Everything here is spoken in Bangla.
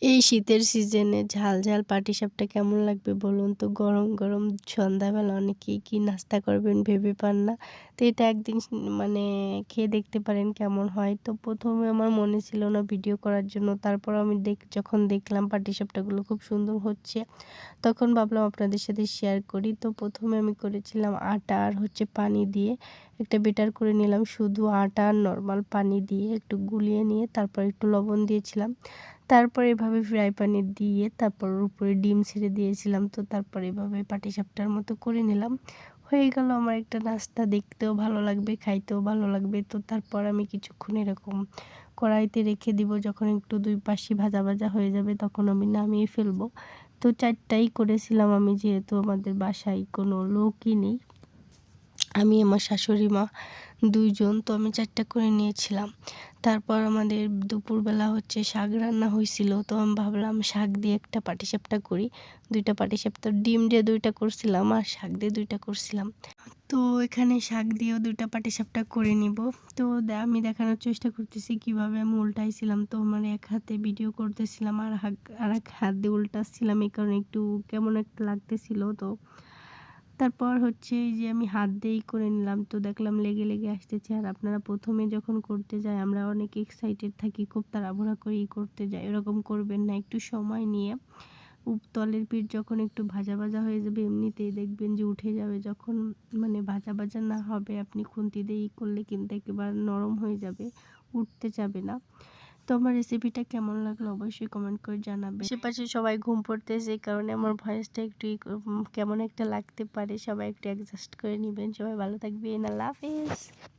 এই শীতের সিজনে ঝাল, ঝাল পাটিসাপটা কেমন লাগবে বলুন তো? গরম, গরম সন্ধ্যাবেলা অনেকেই কি নাস্তা করবেন ভেবে পান না। তো এটা একদিন মানে খেয়ে দেখতে পারেন কেমন হয়। তো ১ম এ আমার মনে ছিল না ভিডিও করার জন্য। তারপর আমি যখন দেখলাম পাটিসাপটাগুলো খুব সুন্দর হচ্ছে, তখন ভাবলাম আপনাদের সাথে শেয়ার করি। তো ১ম এ আমি করেছিলাম আটা আর পানি দিয়ে একটা বেটার করে নিলাম। শুধু আটা আর নরমাল পানি দিয়ে একটু গুলিয়ে নিয়ে তারপর একটু লবণ দিয়েছিলাম। তারপর এভাবে ফ্রাই প্যানে দিয়ে তারপর ওর উপরে ডিম ছেড়ে দিয়েছিলাম। তো তারপর এভাবে পাটিসাপটার মতো করে নিলাম। হয়ে গেল আমার একটা নাস্তা। দেখতেও ভালো লাগবে, খাইতেও ভালো লাগবে। তো তারপর আমি কিছুক্ষণ এরকম কড়াইতে রেখে দিব। যখন একটু ২ পাশই ভাজা, ভাজা হয়ে যাবে তখন আমি নামিয়ে ফেলবো। তো ৪ টাই করেছিলাম আমি, যেহেতু আমাদের বাসায় কোনো লোকই নেই। আমি আমার শাশুড়ি মা ২ জন, তো আমি ৪ টা করে নিয়েছিলাম। তারপর আমাদের দুপুরবেলা শাক রান্না হইছিল। তো আমি ভাবলাম শাক দিয়ে একটা পাটিসাপটা করি। ২ টা পাটিসাপটা, ডিম দিয়ে ২ টা করছিলাম আর শাক দিয়ে ২ টা করছিলাম। তো এখানে শাক দিয়েও ২ টা পাটিসাপটা করে নিব। তো আমি দেখানোর চেষ্টা করতেছি কিভাবে আমি উল্টাইছিলাম। তো আমার এক হাতে ভিডিও করতেছিলাম আর আরেক হাত দিয়ে উল্টাচ্ছিলাম। এই কারণে একটু কেমন একটা লাগতেছিল। তো তারপর এই যে আমি হাত দিয়েই করে নিলাম। তো দেখলাম লেগে, লেগে আসতেছে। আর আপনারা ১ম এ যখন করতে যাই আমরা অনেক এক্সাইটেড থাকি, খুব তাড়াহুড়া করে করতে যাই। এরকম করবেন না। একটু সময় নিয়ে তলের পিঠ যখন একটু ভাজা, ভাজা হয়ে যাবে এমনিতেই দেখবেন যে উঠে যাবে। যখন মানে ভাজা, ভাজা না হবে আপনি খুন্তি দিয়ে করলে কিন্তু একেবারে নরম হয়ে যাবে, উঠতে চাবে না। তো আমার রেসিপিটা কেমন লাগলো অবশ্যই কমেন্ট করে জানাবেন। আশেপাশে সবাই ঘুম পড়তেছে, এই কারণে আমার ভয়েসটা একটু কেমন একটা লাগতে পারে। সবাই একটু অ্যাডজাস্ট করে নিবেন। সবাই ভালো থাকবেন। আল্লাহ হাফেজ।